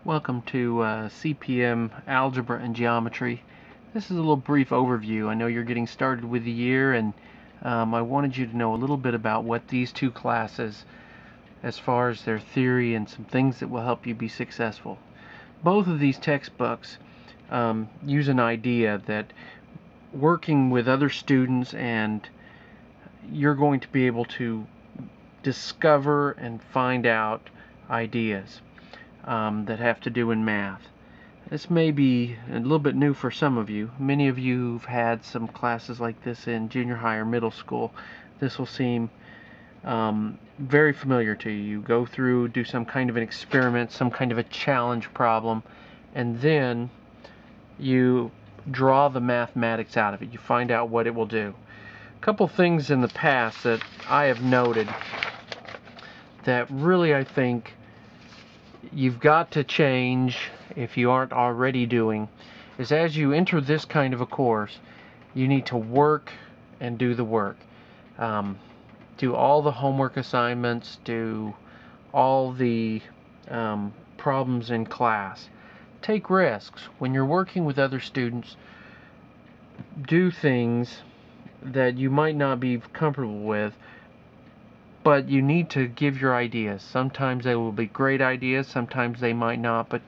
Welcome to CPM Algebra and Geometry. This is a little brief overview. I know you're getting started with the year, and I wanted you to know a little bit about what these two classes, as far as their theory and some things that will help you be successful. Both of these textbooks use an idea that working with other students, and you're going to be able to discover and find out ideas that have to do in math. This may be a little bit new for some of you. Many of you who've had some classes like this in junior high or middle school, this will seem very familiar to you. You go through, do some kind of an experiment, some kind of a challenge problem, and then you draw the mathematics out of it. You find out what it will do. A couple things in the past that I have noted that really I think you've got to change, if you aren't already doing, is as you enter this kind of a course, you need to work and do the work. Do all the homework assignments, do all the problems in class. Take risks. When you're working with other students, do things that you might not be comfortable with, but you need to give your ideas. Sometimes they will be great ideas, sometimes they might not, but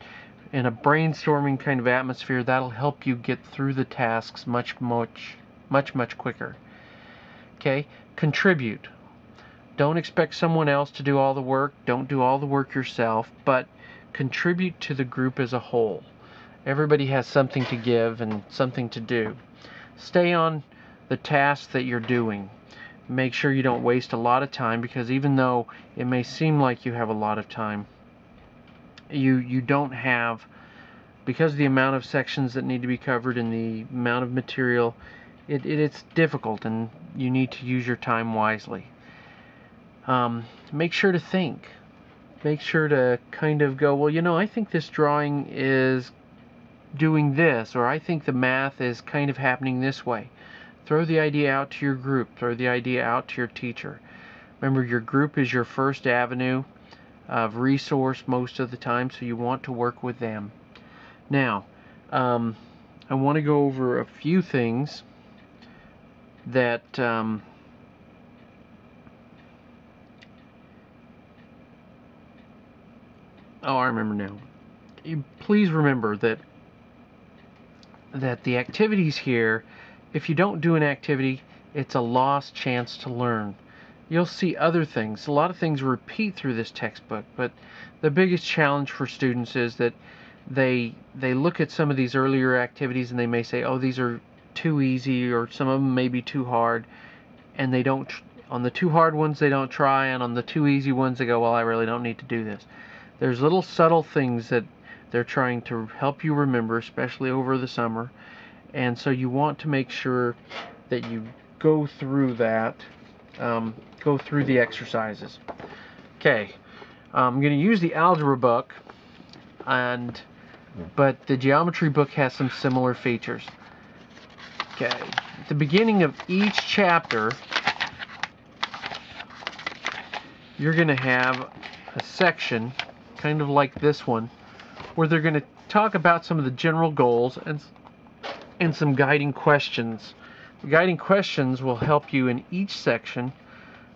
in a brainstorming kind of atmosphere, that'll help you get through the tasks much quicker. Okay? Contribute. Don't expect someone else to do all the work. Don't do all the work yourself, but contribute to the group as a whole. Everybody has something to give and something to do. Stay on the tasks that you're doing. Make sure you don't waste a lot of time, because even though it may seem like you have a lot of time, you don't have, because of the amount of sections that need to be covered and the amount of material, it's difficult, and you need to use your time wisely. Make sure to think. Make sure to kind of go, well, you know, I think this drawing is doing this, or I think the math is kind of happening this way. Throw the idea out to your group. Throw the idea out to your teacher. Remember, your group is your first avenue of resource most of the time, so you want to work with them. Now, I want to go over a few things that oh, I remember now. Please remember that the activities here, if you don't do an activity, it's a lost chance to learn. You'll see other things. A lot of things repeat through this textbook, but the biggest challenge for students is that they look at some of these earlier activities and they may say, oh, these are too easy, or some of them may be too hard, and they don't, on the too hard ones they don't try, and on the too easy ones they go, well, I really don't need to do this. There's little subtle things that they're trying to help you remember, especially over the summer, and so you want to make sure that you go through that, go through the exercises. Okay, I'm going to use the algebra book, but the geometry book has some similar features. Okay, at the beginning of each chapter, you're going to have a section, kind of like this one, where they're going to talk about some of the general goals and some guiding questions. The guiding questions will help you in each section,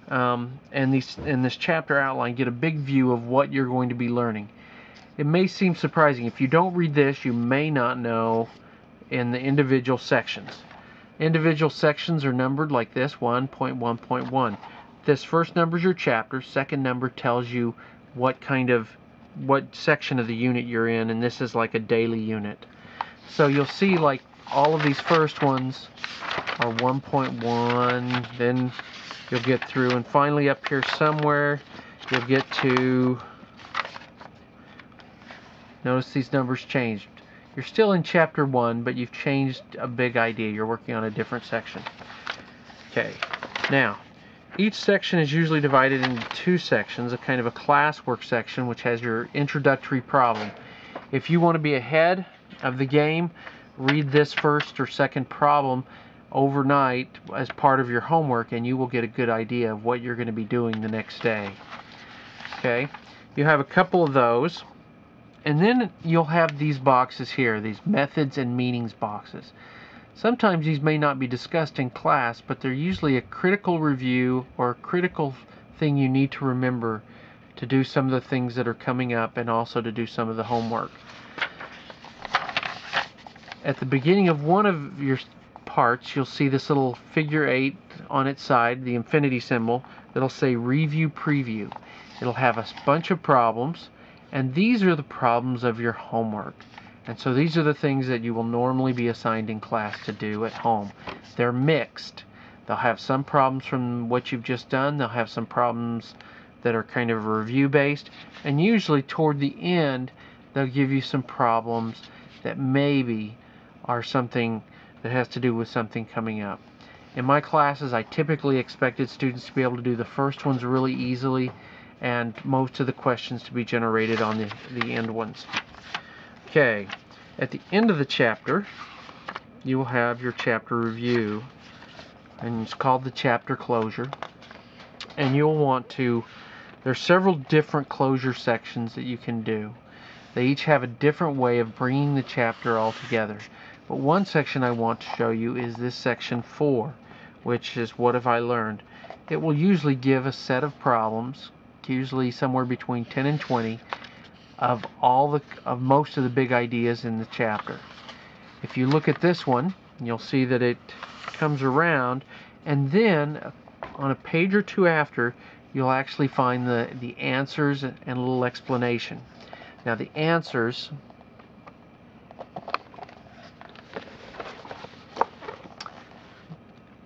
and in this chapter outline, get a big view of what you're going to be learning. It may seem surprising. If you don't read this, you may not know in the individual sections. Individual sections are numbered like this, 1.1.1. This first number is your chapter. Second number tells you what section of the unit you're in, and this is like a daily unit. So you'll see, like, all of these first ones are 1.1, then you'll get through, and finally up here somewhere you'll get to, notice these numbers changed. You're still in chapter 1, but you've changed a big idea. You're working on a different section. Okay, now each section is usually divided into two sections, a kind of a classwork section, which has your introductory problem. If you want to be ahead of the game, read this first or second problem overnight as part of your homework, and you will get a good idea of what you're going to be doing the next day. Okay, you have a couple of those. And then you'll have these boxes here, these methods and meanings boxes. Sometimes these may not be discussed in class, but they're usually a critical review or a critical thing you need to remember to do some of the things that are coming up and also to do some of the homework. At the beginning of one of your parts, you'll see this little figure 8 on its side, the infinity symbol, that'll say Review Preview. It'll have a bunch of problems, and these are the problems of your homework. And so these are the things that you will normally be assigned in class to do at home. They're mixed. They'll have some problems from what you've just done. They'll have some problems that are kind of review based. And usually toward the end, they'll give you some problems that maybe are something that has to do with something coming up. In my classes, I typically expected students to be able to do the first ones really easily and most of the questions to be generated on the end ones. Okay, at the end of the chapter, you will have your chapter review, and it's called the chapter closure. And you'll want to, there's several different closure sections that you can do. They each have a different way of bringing the chapter all together. But one section I want to show you is this section 4, which is What Have I Learned? It will usually give a set of problems, usually somewhere between 10 and 20, of most of the big ideas in the chapter. If you look at this one, you'll see that it comes around, and then on a page or two after, you'll actually find the answers and a little explanation. Now the answers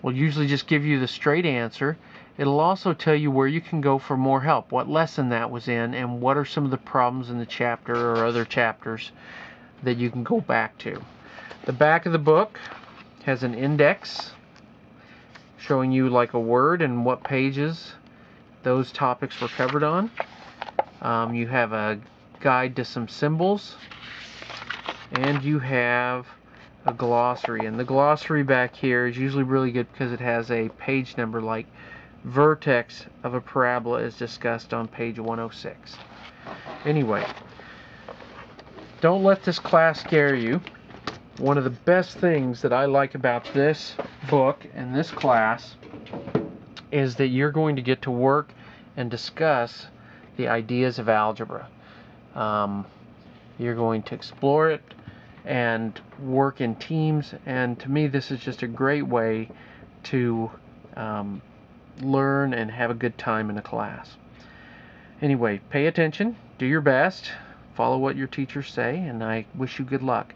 will usually just give you the straight answer. It'll also tell you where you can go for more help, what lesson that was in, and what are some of the problems in the chapter or other chapters that you can go back to. The back of the book has an index showing you like a word and what pages those topics were covered on. You have a guide to some symbols, and you have a glossary. And the glossary back here is usually really good because it has a page number, like vertex of a parabola is discussed on page 106. Anyway, don't let this class scare you. One of the best things that I like about this book and this class is that you're going to get to work and discuss the ideas of algebra. You're going to explore it and work in teams, and to me this is just a great way to learn and have a good time in a class. Anyway, pay attention, do your best, follow what your teachers say, and I wish you good luck.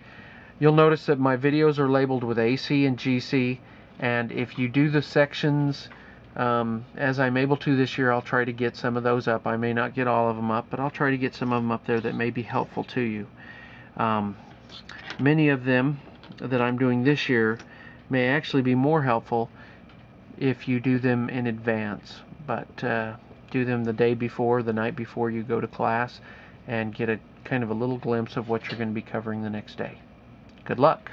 You'll notice that my videos are labeled with AC and GC, and if you do the sections as I'm able to this year, I'll try to get some of those up. I may not get all of them up, but I'll try to get some of them up there that may be helpful to you. Many of them that I'm doing this year may actually be more helpful if you do them in advance, but do them the day before, the night before you go to class, and get a kind of a little glimpse of what you're going to be covering the next day. Good luck.